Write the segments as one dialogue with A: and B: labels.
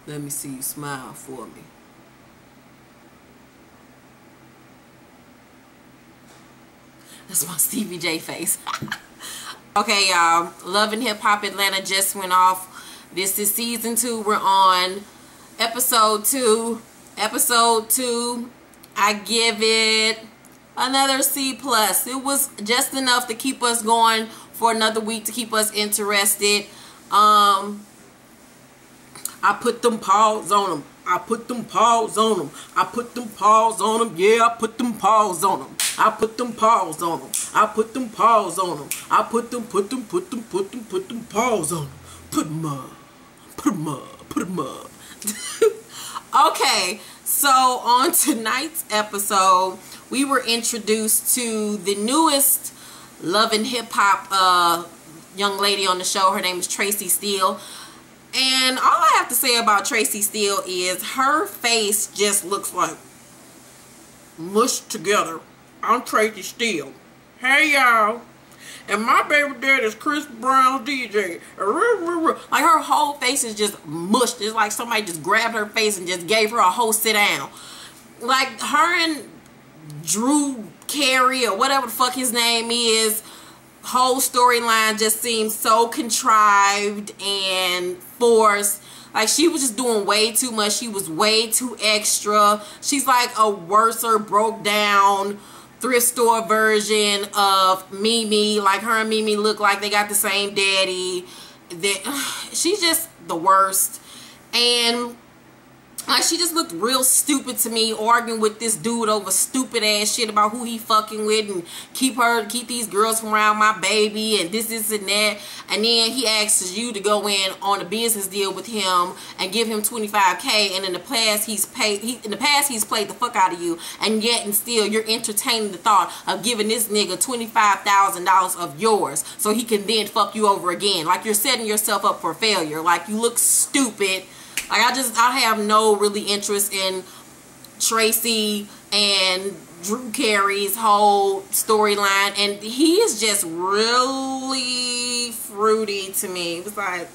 A: Let me see you smile for me. That's my Stevie J face. Okay, y'all. Love and Hip Hop Atlanta just went off. This is season 2. We're on episode 2. Episode 2. I give it another C+. It was just enough to keep us going for another week, to keep us interested. I put them paws on them. I put them paws on them. I put them paws on them. Yeah, I put them paws on them. I put them paws on them. I put them paws on them. I put them paws on them. Put them up. Put them up. Put them up. Okay, so on tonight's episode, we were introduced to the newest Love and Hip Hop young lady on the show. Her name is Tracy Steele. And all I have to say about Tracy Steele is her face just looks like mushed together. I'm Tracy Steele. Hey y'all. And my baby dad is Chris Brown's DJ. Like her whole face is just mushed. It's like somebody just grabbed her face and just gave her a whole sit down. Like her and Drew Carey or whatever the fuck his name is, whole storyline just seems so contrived and forced. Like she was just doing way too much. She was way too extra. She's like a worser, broke down thrift store version of Mimi. Like her and Mimi look like they got the same daddy. She's just the worst. And like she just looked real stupid to me, arguing with this dude over stupid ass shit about who he fucking with and keep these girls from around my baby and this and that. And then he asks you to go in on a business deal with him and give him $25K, and in the past he's played the fuck out of you, and yet and still you're entertaining the thought of giving this nigga $25,000 of yours so he can then fuck you over again. Like you're setting yourself up for failure. Like you look stupid. Like I have no really interest in Tracy and Drew Carey's whole storyline, and he is just really fruity to me. It was like,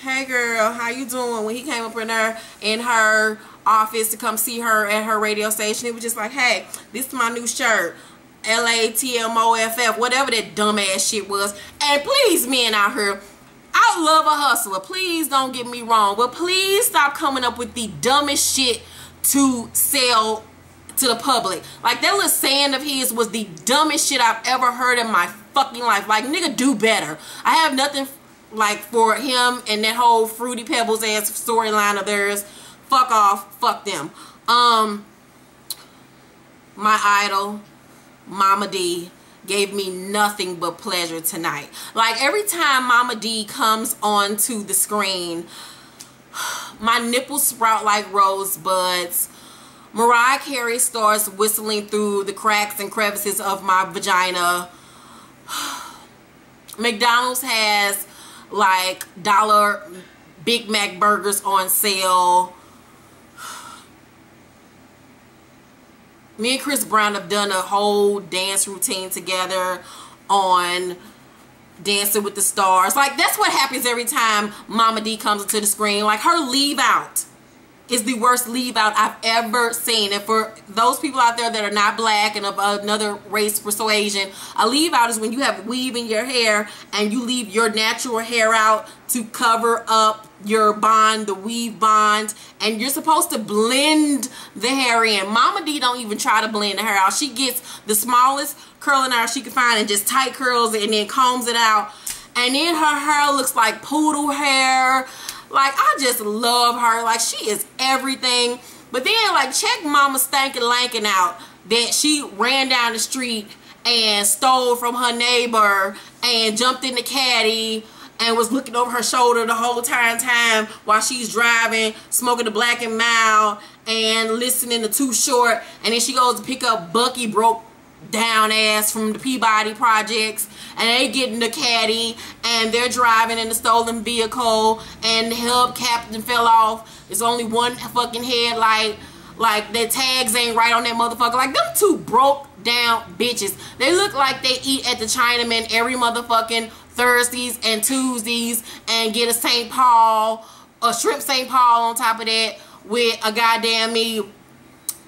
A: hey girl, how you doing? When he came up in her office to come see her at her radio station, it was just like, hey, this is my new shirt. LHHA, whatever that dumbass shit was. And please, men out here, I love a hustler. Please don't get me wrong, but please stop coming up with the dumbest shit to sell to the public. Like that little saying of his was the dumbest shit I've ever heard in my fucking life. Like, nigga, do better. I have nothing like for him and that whole Fruity Pebbles ass storyline of theirs. Fuck off. Fuck them. My idol, Mama D, gave me nothing but pleasure tonight. Like every time Mama D comes onto the screen, my nipples sprout like rosebuds. Mariah Carey starts whistling through the cracks and crevices of my vagina. McDonald's has like $1 Big Mac burgers on sale. Me and Chris Brown have done a whole dance routine together on Dancing with the Stars. Like, that's what happens every time Mama D comes into the screen. Like, her leave out is the worst leave out I've ever seen. And for those people out there that are not black and of another race persuasion, a leave out is when you have weave in your hair and you leave your natural hair out to cover up your bond, the weave bond, and you're supposed to blend the hair in. Mama D don't even try to blend the hair out. She gets the smallest curling iron she can find and just tight curls it and then combs it out, and then her hair looks like poodle hair. Like, I just love her. Like, she is everything. But then, like, check Mama Stankin' Lankin' out that she ran down the street and stole from her neighbor and jumped in the caddy and was looking over her shoulder the whole time while she's driving, smoking the Black and Mild and listening to Too Short. And then she goes to pick up Bucky broke down ass from the Peabody Projects, and they get in the caddy and they're driving in the stolen vehicle and the hubcap fell off. There's only one fucking headlight. Like, their tags ain't right on that motherfucker. Like, them two broke down bitches. They look like they eat at the Chinaman every motherfucking Thursdays and Tuesdays and get a St. Paul a shrimp St. Paul on top of that with a goddamn me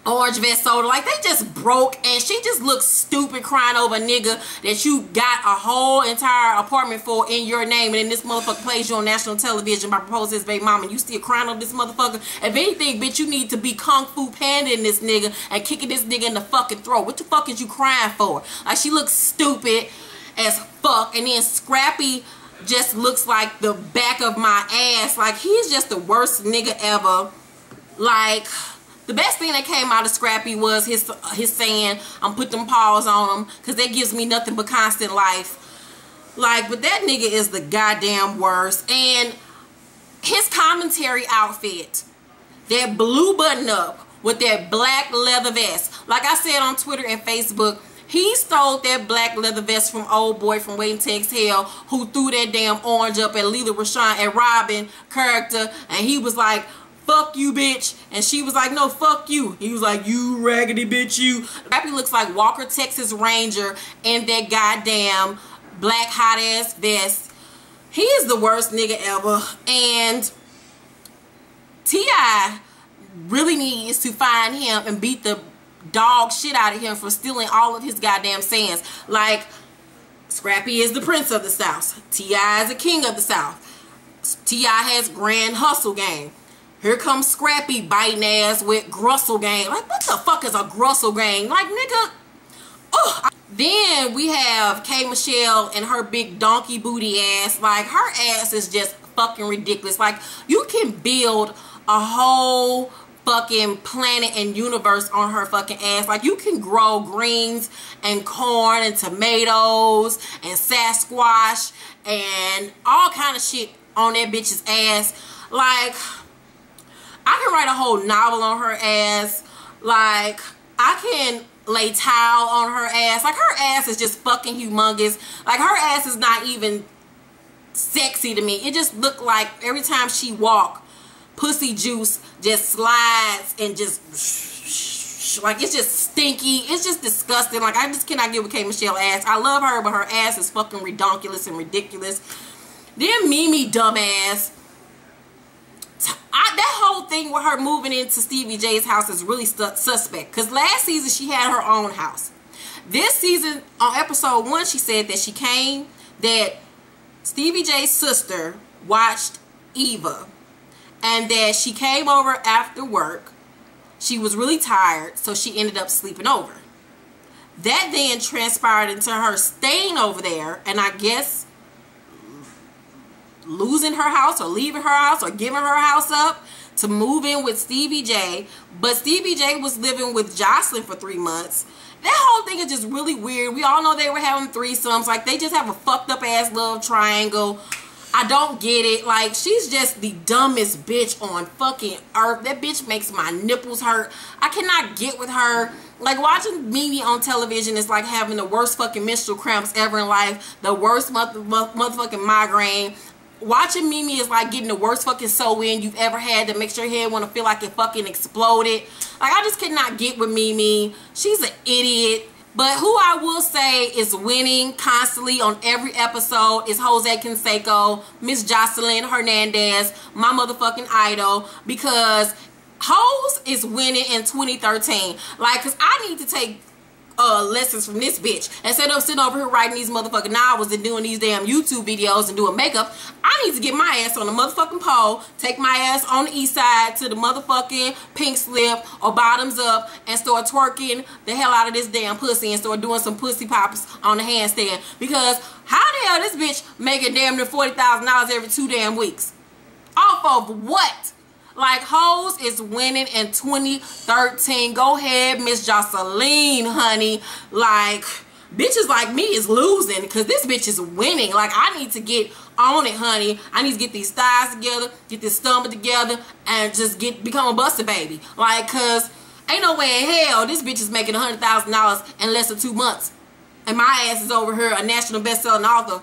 A: orange vest soda. Like, they just broke, and she just looks stupid crying over a nigga that you got a whole entire apartment for in your name, and then this motherfucker plays you on national television by proposing his baby mama, and you still crying over this motherfucker. If anything, bitch, you need to be kung fu pandaing this nigga and kicking this nigga in the fucking throat. What the fuck is you crying for? Like, she looks stupid as fuck. And then Scrappy just looks like the back of my ass. Like, he's just the worst nigga ever. Like, the best thing that came out of Scrappy was his saying, I'm putting them paws on him, because that gives me nothing but constant life. Like, but that nigga is the goddamn worst. And his commentary outfit, that blue button up with that black leather vest. Like I said on Twitter and Facebook, he stole that black leather vest from old boy from Waiting to Exhale, who threw that damn orange up at Leela Rashawn and Robin character, and he was like, fuck you, bitch. And she was like, no, fuck you. He was like, you raggedy bitch, you. Scrappy looks like Walker, Texas Ranger in that goddamn black hot ass vest. He is the worst nigga ever. And T.I. really needs to find him and beat the dog shit out of him for stealing all of his goddamn sayings. Like, Scrappy is the prince of the South. T.I. is the king of the South. T.I. has grand hustle game. Here comes Scrappy biting ass with Grussel gang. Like, what the fuck is a Grussel gang? Like, nigga. Ugh. Then we have K. Michelle and her big donkey booty ass. Like, her ass is just fucking ridiculous. Like, you can build a whole fucking planet and universe on her fucking ass. Like, you can grow greens and corn and tomatoes and Sasquatch and all kind of shit on that bitch's ass. Like, I can write a whole novel on her ass. Like, I can lay towel on her ass. Like, her ass is just fucking humongous. Like, her ass is not even sexy to me. It just look like every time she walk, pussy juice just slides and just, like, it's just stinky. It's just disgusting. Like, I just cannot get with K. Michelle ass. I love her, but her ass is fucking redonkulous and ridiculous. Then Mimi dumbass. That whole thing with her moving into Stevie J's house is really suspect. Because last season she had her own house. This season, on episode 1, she said that she came, that Stevie J's sister watched Eva. And that she came over after work. She was really tired, so she ended up sleeping over. That then transpired into her staying over there, and I guess losing her house or leaving her house or giving her house up to move in with Stevie J. But Stevie J was living with Jocelyn for 3 months. That whole thing is just really weird. We all know they were having threesomes. Like, they just have a fucked up ass love triangle. I don't get it. Like, she's just the dumbest bitch on fucking earth. That bitch makes my nipples hurt. I cannot get with her. Like, watching Mimi on television is like having the worst fucking menstrual cramps ever in life. The worst motherfucking migraine. Watching Mimi is like getting the worst fucking sew-in you've ever had that makes your head want to feel like it fucking exploded. Like, I just cannot get with Mimi. She's an idiot. But who I will say is winning constantly on every episode is Jose Canseco, Miss Jocelyn Hernandez, my motherfucking idol. Because Hose is winning in 2013. Like, because I need to take lessons from this bitch. Instead of sitting over here writing these motherfucking novels and doing these damn YouTube videos and doing makeup, I need to get my ass on the motherfucking pole, take my ass on the east side to the motherfucking pink slip or bottoms up and start twerking the hell out of this damn pussy and start doing some pussy pops on the handstand. Because how the hell this bitch making damn near $40,000 every 2 damn weeks? Off of what? Like, Hose is winning in 2013. Go ahead, Miss Jocelyn, honey. Like, bitches like me is losing because this bitch is winning. Like, I need to get on it, honey. I need to get these thighs together, get this stomach together, and just become a buster baby. Like, because ain't no way in hell this bitch is making $100,000 in less than 2 months. And my ass is over here, a national best-selling author,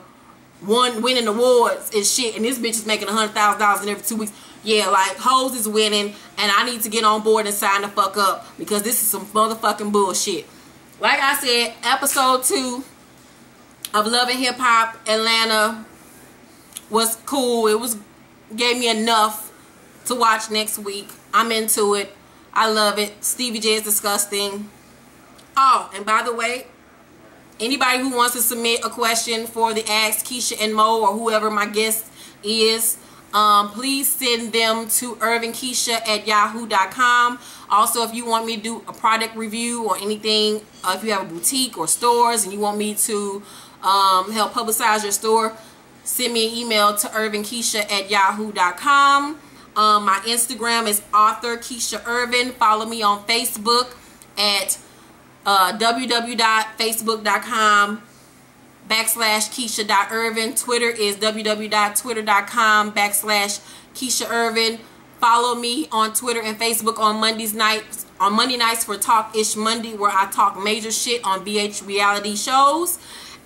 A: winning awards and shit, and this bitch is making $100,000 in every 2 weeks. Yeah, like, Hose is winning, and I need to get on board and sign the fuck up because this is some motherfucking bullshit. Like I said, episode 2 of Love and Hip Hop Atlanta was cool. It gave me enough to watch next week. I'm into it. I love it. Stevie J is disgusting. Oh, and by the way, anybody who wants to submit a question for the Ask Keisha and Mo or whoever my guest is, please send them to irvinkeisha@yahoo.com. Also, if you want me to do a product review or anything, if you have a boutique or stores and you want me to help publicize your store, send me an email to irvinkeisha@yahoo.com. My Instagram is author Keisha Irvin. Follow me on Facebook at www.facebook.com/Keisha.Irvin. Twitter is www.twitter.com/Keisha Irvin. Follow me on Twitter and Facebook on Monday nights for Talk-ish Monday, where I talk major shit on BH reality shows.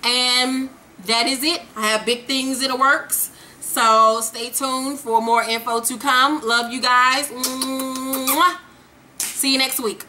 A: And that is it. I have big things in the works, so stay tuned for more info to come. Love you guys. Mwah. See you next week.